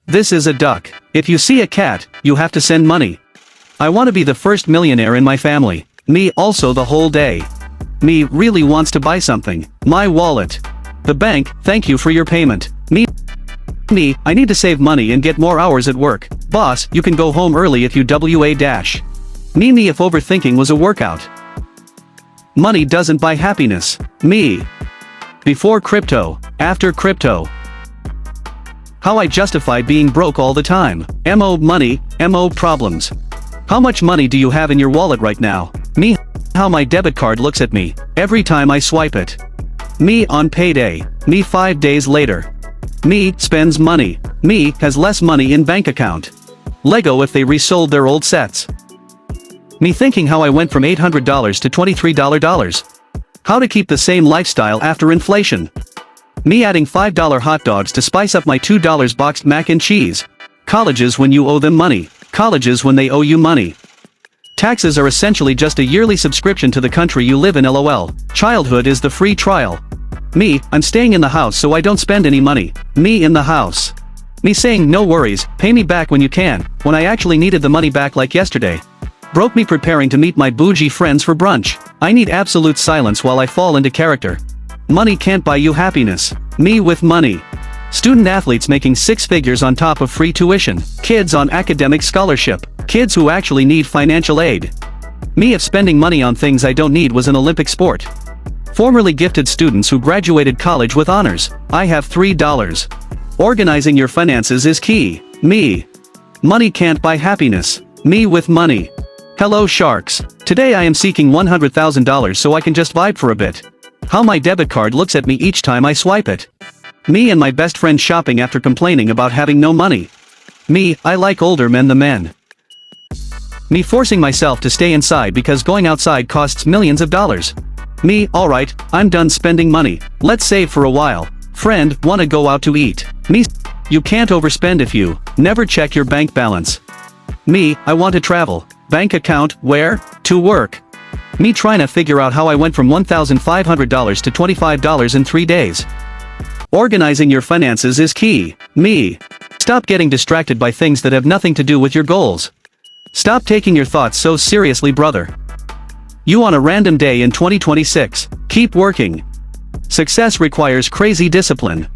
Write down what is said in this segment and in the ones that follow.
This is a duck. If you see a cat, you have to send money. I want to be the first millionaire in my family. Me also the whole day. Me really wants to buy something. My wallet. The bank, thank you for your payment. Me, I need to save money and get more hours at work. Boss, you can go home early if you WA dash. Me if overthinking was a workout. Money doesn't buy happiness. Me. Before crypto, after crypto. How I justify being broke all the time. MO money, MO problems. How much money do you have in your wallet right now? Me. How my debit card looks at me every time I swipe it. Me on payday. Me 5 days later. Me spends money. Me has less money in bank account. Lego if they resold their old sets. Me thinking how I went from $800 to $23. How to keep the same lifestyle after inflation. Me adding $5 hot dogs to spice up my $2 boxed mac and cheese. Colleges when you owe them money. Colleges when they owe you money. Taxes are essentially just a yearly subscription to the country you live in. LOL. Childhood is the free trial. Me, I'm staying in the house so I don't spend any money. Me in the house. Me saying no worries, pay me back when you can, when I actually needed the money back like yesterday. Broke me preparing to meet my bougie friends for brunch. I need absolute silence while I fall into character. Money can't buy you happiness. Me with money. Student athletes making 6 figures on top of free tuition. Kids on academic scholarship. Kids who actually need financial aid. Me if spending money on things I don't need was an Olympic sport. Formerly gifted students who graduated college with honors. I have $3. Organizing your finances is key. Me. Money can't buy happiness. Me with money. Hello sharks. Today I am seeking $100,000 so I can just vibe for a bit. How my debit card looks at me each time I swipe it. Me and my best friend shopping after complaining about having no money. Me, I like older men than men. Me forcing myself to stay inside because going outside costs millions of dollars. Me, alright, I'm done spending money, let's save for a while. Friend, wanna go out to eat. Me, you can't overspend if you never check your bank balance. Me, I want to travel. Bank account, where? To work. Me trying to figure out how I went from $1,500 to $25 in 3 days. Organizing your finances is key. Me. Stop getting distracted by things that have nothing to do with your goals. Stop taking your thoughts so seriously, brother. You on a random day in 2026. Keep working. Success requires crazy discipline.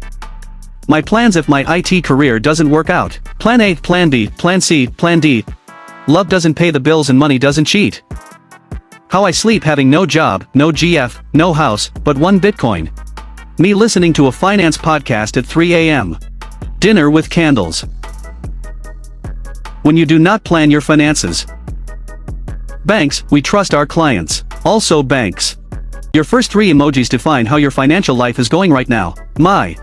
My plans if my IT career doesn't work out. Plan A, Plan B, Plan C, Plan D. Love doesn't pay the bills and money doesn't cheat. How I sleep having no job, no GF, no house, but 1 Bitcoin. Me listening to a finance podcast at 3 a.m. Dinner with candles. When you do not plan your finances. Banks, we trust our clients. Also banks. Your first 3 emojis define how your financial life is going right now. My.